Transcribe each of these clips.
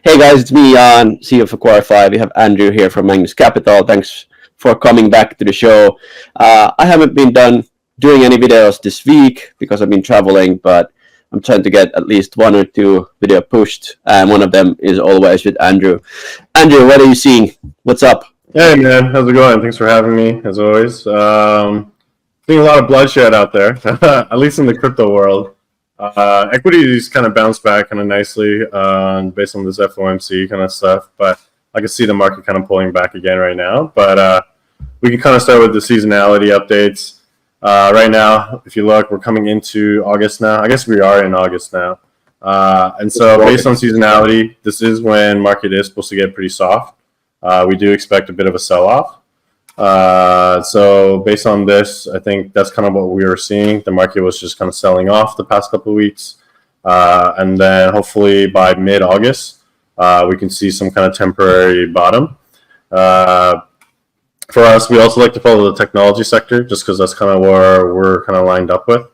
Hey guys, it's me, CEO of Acquire.Fi. We have Andrew here from Magnus Capital. Thanks for coming back to the show. I haven't been doing any videos this week because I've been traveling, but I'm trying to get at least one or two video pushed, and one of them is always with Andrew. Andrew, what are you seeing? What's up? Hey man, how's it going? Thanks for having me, as always. Seeing a lot of bloodshed out there, at least in the crypto world. Equities kind of bounced back kind of nicely based on this FOMC kind of stuff, but I can see the market kind of pulling back again right now. But we can kind of start with the seasonality updates. Right now, if you look, we're coming into August now. I guess we are in August now. And so based on seasonality, this is when market is supposed to get pretty soft. We do expect a bit of a sell-off. So based on this, I think that's kind of what we were seeing. The market was just kind of selling off the past couple of weeks. And then hopefully by mid-August, we can see some kind of temporary bottom. For us, we also like to follow the technology sector just because that's kind of where we're kind of lined up with.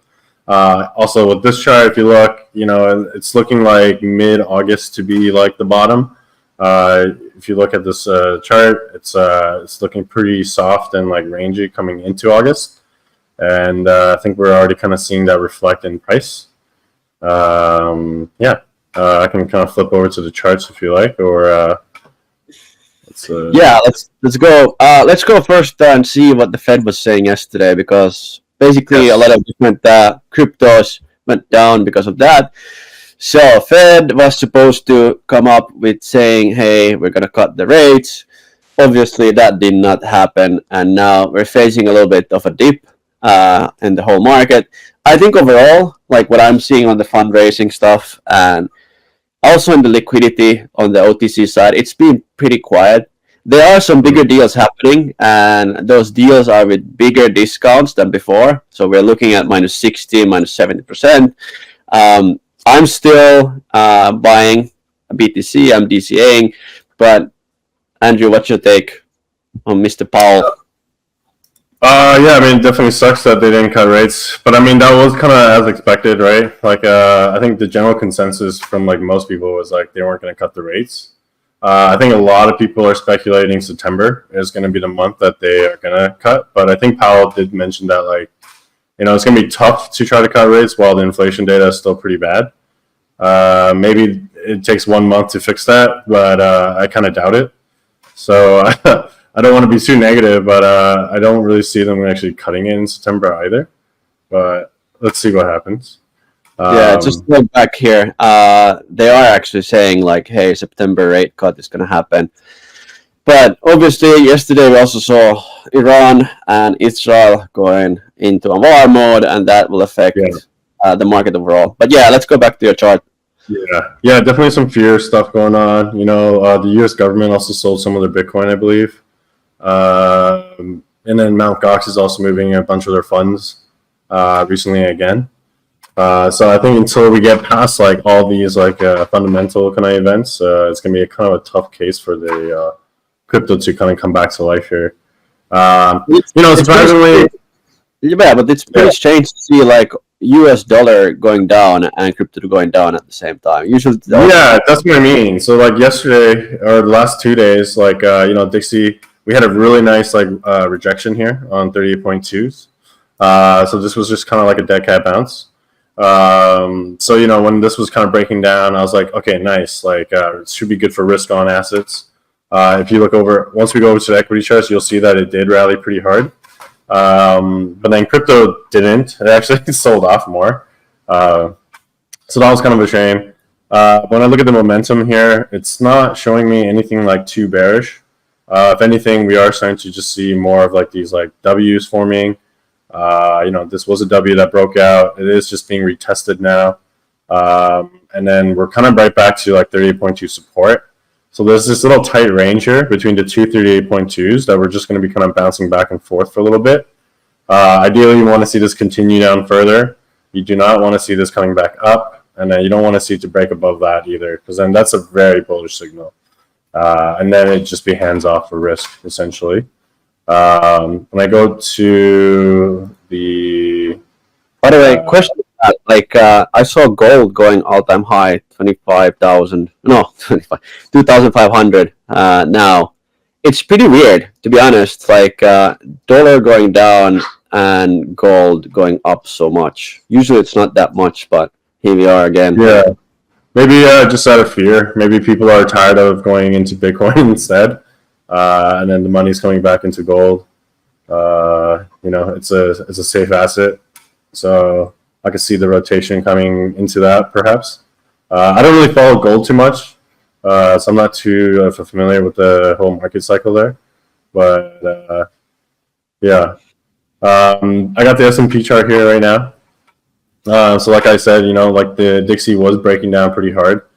Also with this chart, if you look, it's looking like mid-August to be like the bottom. If you look at this chart, it's looking pretty soft and like rangy coming into August, and I think we're already kind of seeing that reflect in price. I can kind of flip over to the charts if you like, or let's go. Let's go first and see what the Fed was saying yesterday, because basically a lot of different cryptos went down because of that. So Fed was supposed to come up with saying, hey, we're going to cut the rates. Obviously, that did not happen. And now we're facing a little bit of a dip in the whole market. I think overall, like what I'm seeing on the fundraising stuff and also in the liquidity on the OTC side, it's been pretty quiet. There are some bigger deals happening, and those deals are with bigger discounts than before. So we're looking at minus 60, minus 70%. I'm still buying a BTC. I'm DCAing, but Andrew, what's your take on Mr. Powell? I mean, it definitely sucks that they didn't cut rates, but I mean that was kind of as expected, right? Like, I think the general consensus from like most people was like they weren't going to cut the rates. I think a lot of people are speculating September is going to be the month that they are going to cut, but I think Powell did mention that like, it's going to be tough to try to cut rates while the inflation data is still pretty bad. Maybe it takes 1 month to fix that, but I kind of doubt it. So I don't want to be too negative, but I don't really see them actually cutting it in September either. But let's see what happens. Just to go back here, they are actually saying like, hey, September rate cut is going to happen. But obviously, yesterday we also saw Iran and Israel going into a war mode, and that will affect the market overall. But let's go back to your chart. Yeah, definitely some fear stuff going on. The U.S. government also sold some of their Bitcoin, I believe. And then Mt. Gox is also moving a bunch of their funds recently again. So I think until we get past like all these like fundamental kind of events, it's going to be a kind of a tough case for the crypto to kind of come back to life here. Surprisingly, but it's pretty strange to see like US dollar going down and crypto going down at the same time. Usually, that's what I mean. So like yesterday or the last 2 days, like Dixie, we had a really nice like rejection here on 38.2s. So this was just kind of like a dead cat bounce. So when this was kind of breaking down, I was like, okay, nice. Like it should be good for risk on assets. If you look once we go over to the equity charts, you'll see that it did rally pretty hard. But then crypto didn't. It actually sold off more. So that was kind of a shame. When I look at the momentum here, it's not showing me anything like too bearish. If anything, we are starting to just see more of like these like W's forming. This was a W that broke out. It is just being retested now. And then we're kind of right back to like 38.2 support. So there's this little tight range here between the two 38.2s that we're just going to be kind of bouncing back and forth for a little bit. Ideally, you want to see this continue down further. You do not want to see this coming back up, and then you don't want to see it to break above that either, because then that's a very bullish signal. And then it'd just be hands off for risk, essentially. When I go to the... By the way, question Like I saw gold going all-time high, 25,000. No, 25, 2,500. Now it's pretty weird, to be honest. Like dollar going down and gold going up so much. Usually it's not that much, but here we are again. Yeah, maybe just out of fear. Maybe people are tired of going into Bitcoin instead, and then the money's coming back into gold. It's a safe asset, so I could see the rotation coming into that perhaps. I don't really follow gold too much, so I'm not too familiar with the whole market cycle there. But yeah, I got the S&P chart here right now. So like I said, like the Dixie was breaking down pretty hard.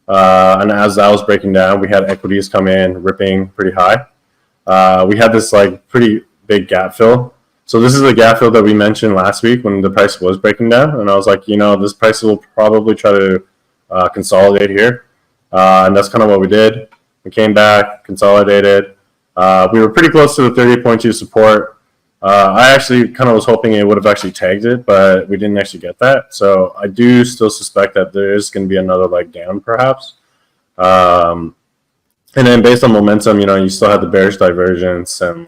And as that was breaking down, we had equities come in, ripping pretty high. We had this like pretty big gap fill. So this is the gap fill that we mentioned last week when the price was breaking down. And I was like, this price will probably try to consolidate here. And that's kind of what we did. We came back, consolidated. We were pretty close to the 30.2 support. I actually kind of was hoping it would have actually tagged it, but we didn't actually get that. So I do still suspect that there is going to be another leg down, perhaps. And then based on momentum, you still had the bearish divergence and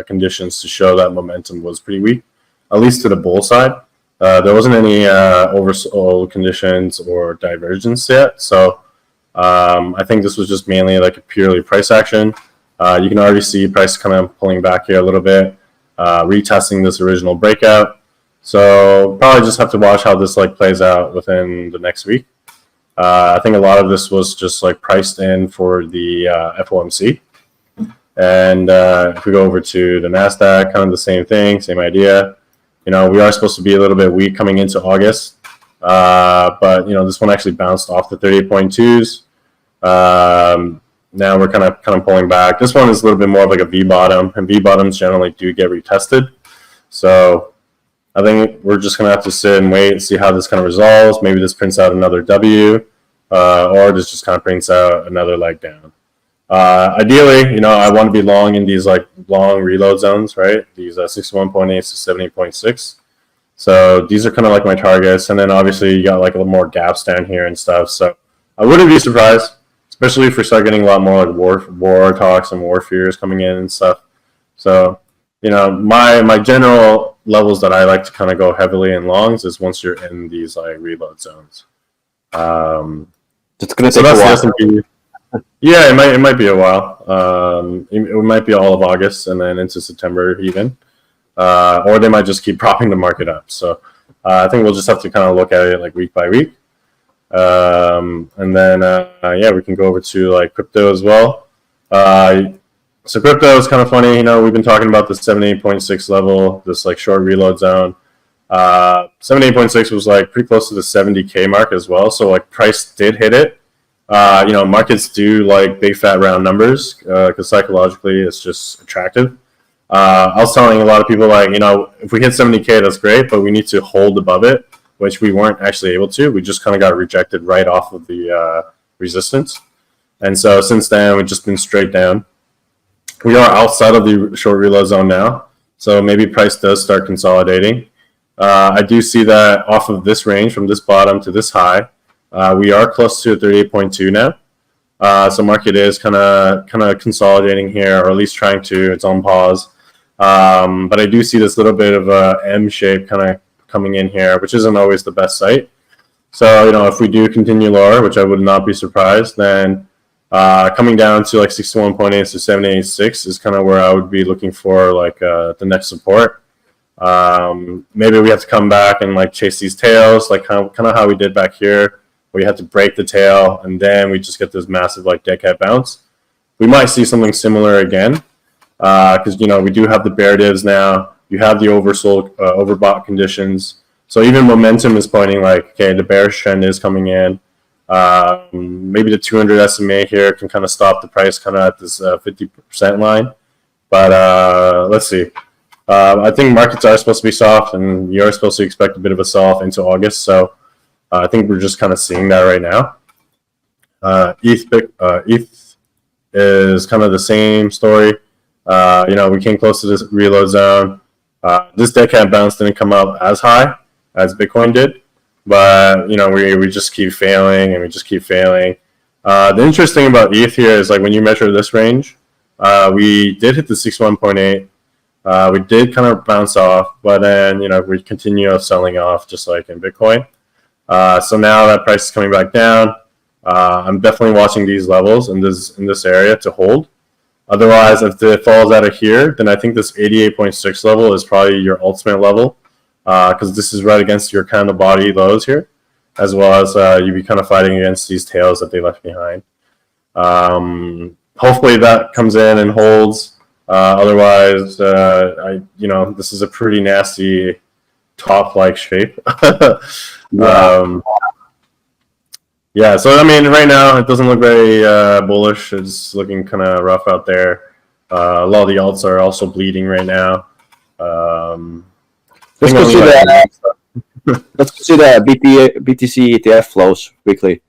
conditions to show that momentum was pretty weak, at least to the bull side. There wasn't any oversold conditions or divergence yet. So I think this was just mainly like a purely price action. You can already see price kind of pulling back here a little bit. Retesting this original breakout. So probably just have to watch how this plays out within the next week. I think a lot of this was just priced in for the FOMC. And if we go over to the NASDAQ, kind of the same thing, same idea. We are supposed to be a little bit weak coming into August. But this one actually bounced off the 38.2s. Now we're kind of pulling back. This one is a little bit more of like a V bottom, and V bottoms generally do get retested. So I think we're just gonna have to sit and wait and see how this kind of resolves. Maybe this prints out another W, or this just kind of prints out another leg down. Ideally, I want to be long in these long reload zones, right? These 61.8 to 70.6. So these are kind of like my targets, and then obviously you got a little more gaps down here and stuff. So I wouldn't be surprised, especially if we start getting a lot more war talks and war fears coming in and stuff. So, my general levels that I like to kind of go heavily in longs is once you're in these reload zones. It's going to take a while. Yeah, it might be a while. It might be all of August and then into September even, or they might just keep propping the market up. So I think we'll just have to kind of look at it week by week. And then we can go over to crypto as well. So crypto is kind of funny. We've been talking about the 78.6 level, this short reload zone. 78.6 was pretty close to the 70K mark as well. So price did hit it. Markets do big fat round numbers because psychologically it's just attractive. I was telling a lot of people if we hit 70K, that's great, but we need to hold above it, which we weren't actually able to. We just kind of got rejected right off of the resistance. And so since then, we've just been straight down. We are outside of the short reload zone now. So maybe price does start consolidating. I do see that off of this range from this bottom to this high, we are close to 38.2 now. So market is kind of consolidating here, or at least trying to. It's on pause. But I do see this little bit of a M shape kind of coming in here, which isn't always the best sight. So, if we do continue lower, which I would not be surprised, then coming down to 61.8 to 78.6 is kind of where I would be looking for the next support. Maybe we have to come back and chase these tails, kind of how we did back here, where you have to break the tail and then we just get this massive dead cat bounce. We might see something similar again because we do have the bear divs now. You have the oversold, overbought conditions. So even momentum is pointing okay, the bearish trend is coming in. Maybe the 200 SMA here can kind of stop the price kind of at this 50% line. But let's see. I think markets are supposed to be soft, and you're supposed to expect a bit of a sell-off into August. So I think we're just kind of seeing that right now. ETH is kind of the same story. We came close to this reload zone. This dead cat bounce didn't come up as high as Bitcoin did. but we just keep failing and we just keep failing. The interesting about ETH here is like when you measure this range, we did hit the 61.8. We did kind of bounce off, but then we continue selling off just like in Bitcoin. So now that price is coming back down. I'm definitely watching these levels in this area to hold. Otherwise, if it falls out of here, then I think this 88.6 level is probably your ultimate level, because this is right against your candle body lows here, as well as you be kind of fighting against these tails that they left behind. Hopefully that comes in and holds. Otherwise, this is a pretty nasty top-like shape. Yeah, so I mean, right now it doesn't look very bullish. It's looking kind of rough out there. A lot of the alts are also bleeding right now. Let's go see the BTC ETF flows quickly.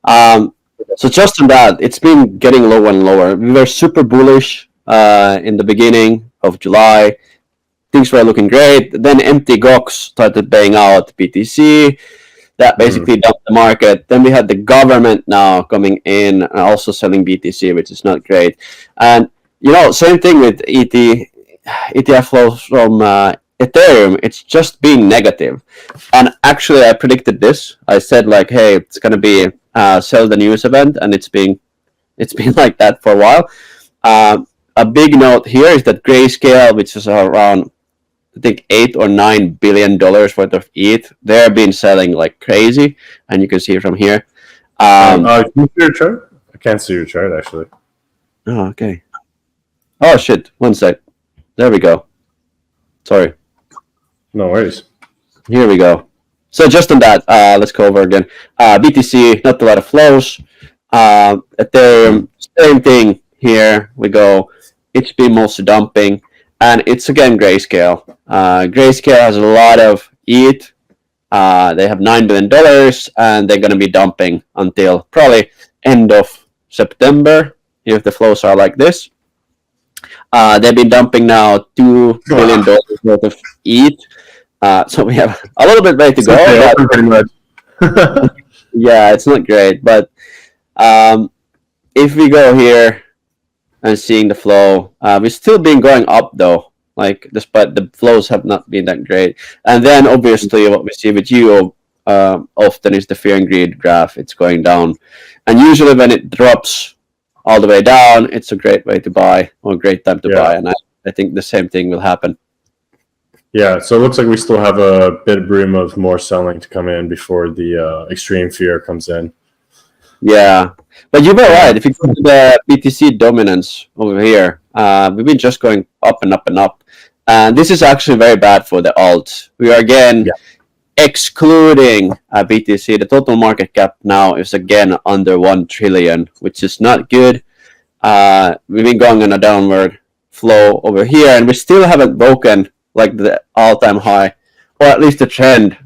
So just on that, it's been getting lower and lower. We were super bullish in the beginning of July. Things were looking great. Then empty GOX started paying out BTC. That basically dumped the market. Then we had the government now coming in and also selling BTC, which is not great. And, same thing with ETF flows from Ethereum. It's just being negative. And actually, I predicted this. I said, like, hey, it's going to be sell the news event, and it's been like that for a while. A big note here is that Grayscale, which is around, I think, $8 or $9 billion worth of ETH, they're been selling like crazy, and you can see it from here. Can you see your chart? I can't see your chart actually. Oh, okay. Oh shit! 1 sec. There we go. Sorry. No worries. Here we go. So just on that, let's go over again. BTC, not a lot of flows. Ethereum, same thing. Here we go. It's been mostly dumping. And it's again Grayscale. Grayscale has a lot of ETH. They have $9 billion, and they're going to be dumping until probably end of September if the flows are like this. They've been dumping now $2 billion worth of ETH. So we have a little bit way to go. Pretty much. Yeah, it's not great. But if we go here and seeing the flow, we've still been going up though, like despite the flows have not been that great. And then obviously what we see with you often is the fear and greed graph. It's going down, and usually when it drops all the way down, it's a great way to buy, or a great time to buy. And I think the same thing will happen. Yeah, so it looks like we still have a bit of room of more selling to come in before the extreme fear comes in. Yeah, but you were right. If you go to the BTC dominance over here, we've been just going up and up and up. And this is actually very bad for the alts. We are again excluding BTC. The total market cap now is again under 1 trillion, which is not good. We've been going on a downward flow over here, and we still haven't broken like the all-time high, or at least the trend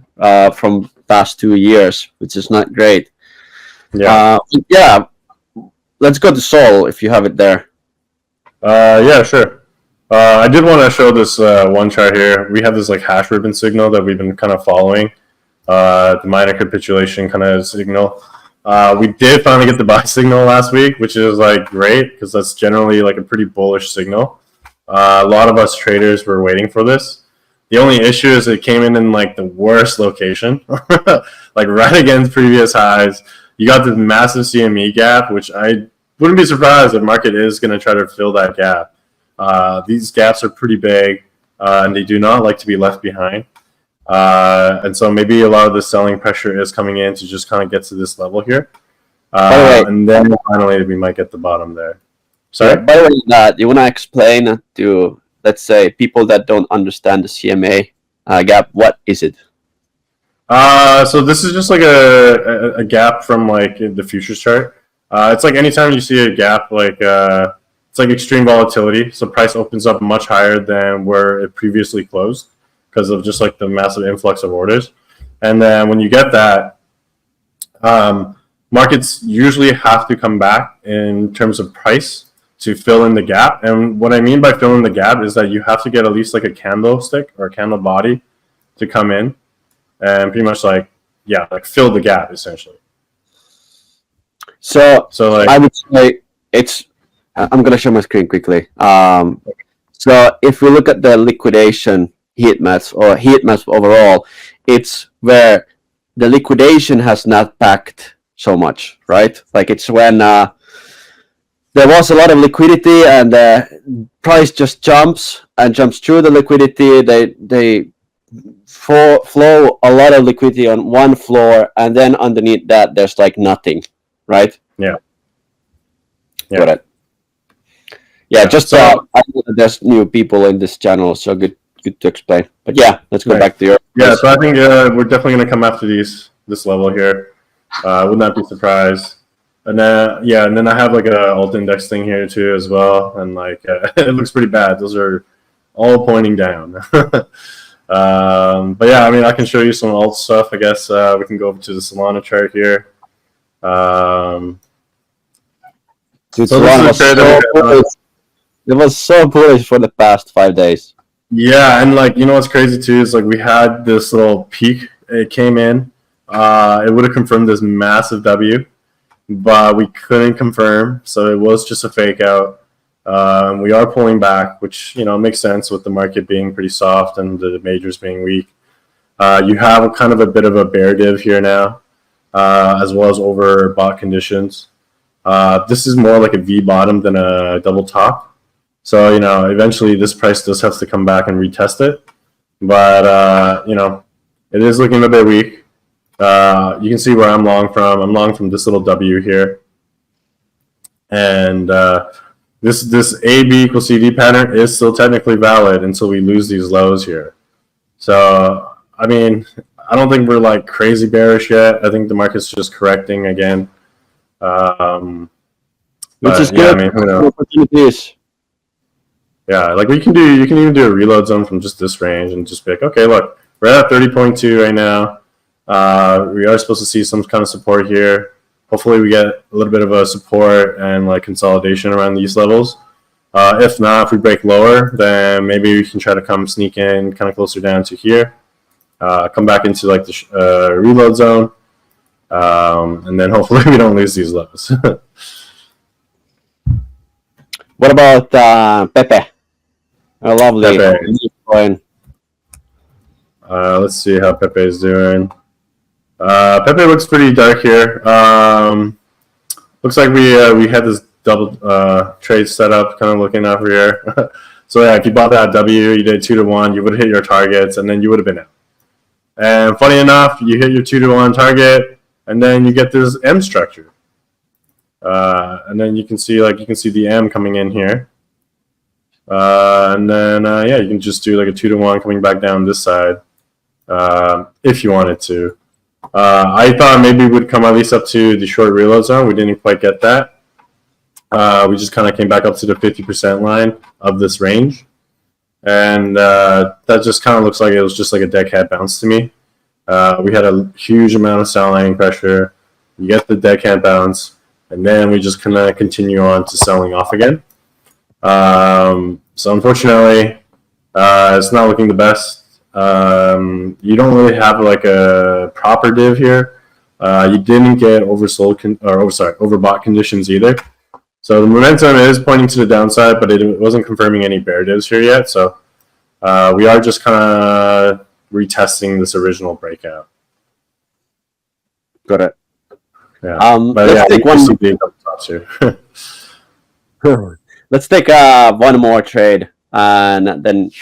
from past 2 years, which is not great. Yeah. Let's go to Sol if you have it there. Yeah, sure. I did want to show this one chart here. We have this like hash ribbon signal that we've been kind of following. The minor capitulation kind of signal. We did finally get the buy signal last week, which is like great because that's generally like a pretty bullish signal. A lot of us traders were waiting for this. The only issue is it came in like the worst location, like right against previous highs. You got the massive CME gap, which I wouldn't be surprised if market is going to try to fill that gap. These gaps are pretty big, and they do not like to be left behind. And so maybe a lot of the selling pressure is coming in to just kind of get to this level here. And then finally we might get the bottom there. Sorry? By the way, you want to explain to, let's say, people that don't understand the CMA gap, what is it? So this is just like a gap from like the futures chart. It's like anytime you see a gap, like it's like extreme volatility. So price opens up much higher than where it previously closed because of just like the massive influx of orders. And then when you get that, markets usually have to come back in terms of price to fill in the gap. And what I mean by filling the gap is that you have to get at least like a candlestick or a candle body to come in and pretty much like yeah, like fill the gap essentially. So like I would say it's. I'm gonna share my screen quickly. So if we look at the liquidation heat maps or heat maps overall, it's where the liquidation has not packed so much, right? Like it's when there was a lot of liquidity and the price just jumps through the liquidity. They flow a lot of liquidity on one floor, and then underneath that there's like nothing, right? Yeah. Got it. Yeah, just so, I know that there's new people in this channel, so good to explain. But yeah, let's go back to your. Yeah, so I think we're definitely going to come after this level here. Would not be surprised. And then and then I have like a alt index thing here too as well, and like it looks pretty bad. Those are all pointing down. But yeah, I mean, I can show you some alt stuff. I guess we can go over to the Solana chart here. Dude, Solana it was so bullish for the past 5 days. Yeah, and like, you know what's crazy too is like we had this little peak. It came in. It would have confirmed this massive W, but we couldn't confirm, so it was just a fake out. We are pulling back, which, you know, makes sense with the market being pretty soft and the majors being weak. You have kind of a bit of a bear div here now, as well as overbought conditions. This is more like a V bottom than a double top. So, you know, eventually this price does have to come back and retest it. But, you know, it is looking a bit weak. You can see where I'm long from. I'm long from this little W here. And this AB equals CD pattern is still technically valid until we lose these lows here. So, I mean, I don't think we're like crazy bearish yet. I think the market's just correcting again. Which is good. I mean, who knows? Yeah, like you can even do a reload zone from just this range and just be like, okay, look, we're at 30.2 right now. We are supposed to see some kind of support here. Hopefully we get a little bit of a support and like consolidation around these levels. If not, if we break lower, then maybe we can try to come sneak in kind of closer down to here. Come back into like the reload zone. And then hopefully we don't lose these lows. What about Pepe? A lovely coin. Let's see how Pepe is doing. Pepe looks pretty dark here. Looks like we had this double trade set up, kind of looking over here. So yeah, if you bought that W, you did 2-to-1, you would have hit your targets, and then you would have been out. And funny enough, you hit your 2-to-1 target, and then you get this M structure. And then you can see the M coming in here. And then yeah, you can just do like a 2-to-1 coming back down this side, if you wanted to. I thought maybe we'd come at least up to the short reload zone. We didn't quite get that. We just kind of came back up to the 50% line of this range. And that just kind of looks like it was just like a dead cat bounce to me. We had a huge amount of selling pressure. You get the dead cat bounce, and then we just kind of continue on to selling off again. So unfortunately, it's not looking the best. You don't really have like a proper div here. You didn't get overbought conditions either. So the momentum is pointing to the downside, but it wasn't confirming any bear divs here yet. So we are just kind of retesting this original breakout. Got it. Yeah. Let's take one. Let's take one more trade and then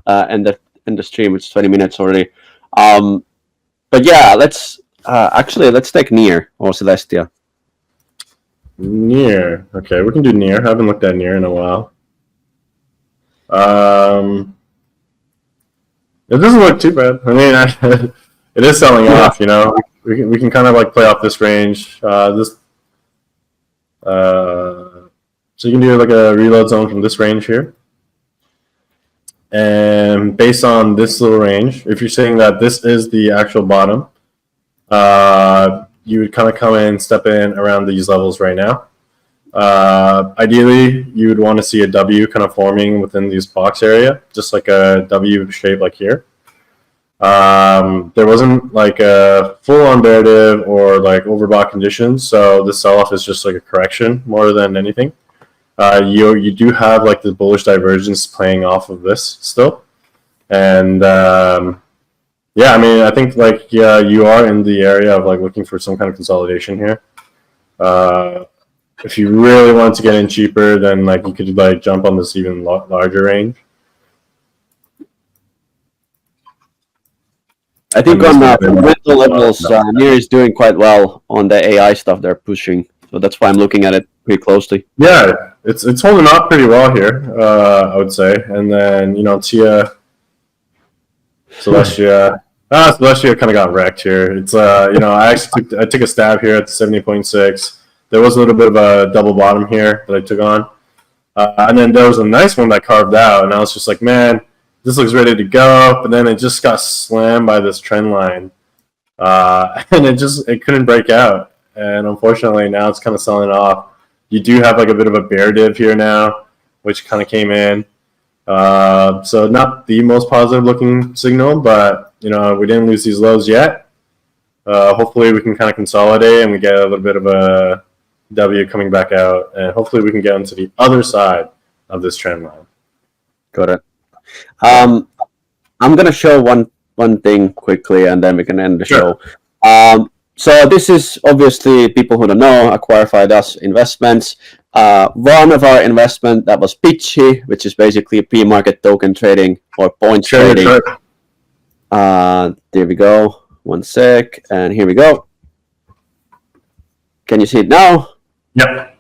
end the stream. It's 20 minutes already. But yeah, let's take Near or Celestia. Near. Okay, we can do Near. I haven't looked at Near in a while. It doesn't look too bad. I mean, it is selling off. You know, we can kind of like play off this range. So you can do like a reload zone from this range here. And based on this little range, if you're saying that this is the actual bottom, you would kind of come in, step in around these levels right now. Ideally, you would want to see a W kind of forming within this box area, just like a W shape like here. There wasn't like a full-on bear div or like overbought conditions, so the sell-off is just like a correction more than anything. You do have like the bullish divergence playing off of this still, and yeah, I mean, I think like you are in the area of like looking for some kind of consolidation here. If you really want to get in cheaper, then like you could like jump on this even larger range. I think on fundamental levels, Near is doing quite well on the AI stuff they're pushing. So that's why I'm looking at it pretty closely. Yeah, it's holding up pretty well here, I would say. And then Tia, Celestia. Celestia kind of got wrecked here. It's I actually took a stab here at 70.6. There was a little bit of a double bottom here that I took on, and then there was a nice one that carved out, and I was just like, man, this looks ready to go. But then it just got slammed by this trend line, and it couldn't break out. And unfortunately, now it's kind of selling off. You do have like a bit of a bear div here now, which kind of came in. So not the most positive looking signal, but we didn't lose these lows yet. Hopefully we can kind of consolidate and we get a little bit of a W coming back out, and hopefully we can get into the other side of this trend line. Got it. I'm gonna show one thing quickly, and then we can end the show. So this is obviously, people who don't know, Acquire.Fi does investments. One of our investment that was Pitchy, which is basically pre-market token trading or points trading. There we go. One sec, and here we go. Can you see it now? Yep.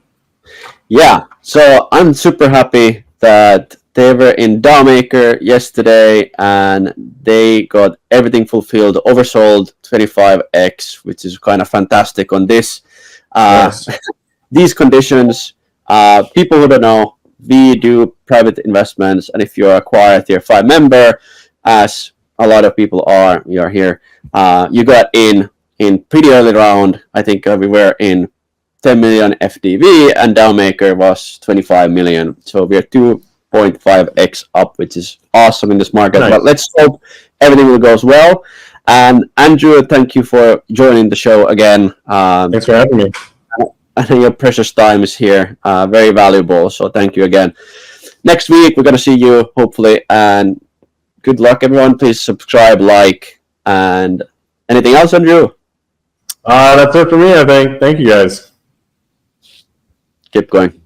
Yeah. So I'm super happy that they were in DAO Maker yesterday, and they got everything fulfilled, oversold 25x, which is kind of fantastic on this. Yes. These conditions, people who don't know, we do private investments, and if you're Acquire.Fi member, as a lot of people are, we are here, you got in pretty early round. I think we were in 10 million FDV, and DAO Maker was 25 million. So we are 2.5x up, which is awesome in this market. Nice. But let's hope everything will goes well. And Andrew, thank you for joining the show again. Thanks for having me. I think your precious time is here, very valuable. So thank you again. Next week, we're going to see you, hopefully. And good luck, everyone. Please subscribe, like, and anything else, Andrew? That's it for me, I think. Thank you, guys. Keep going.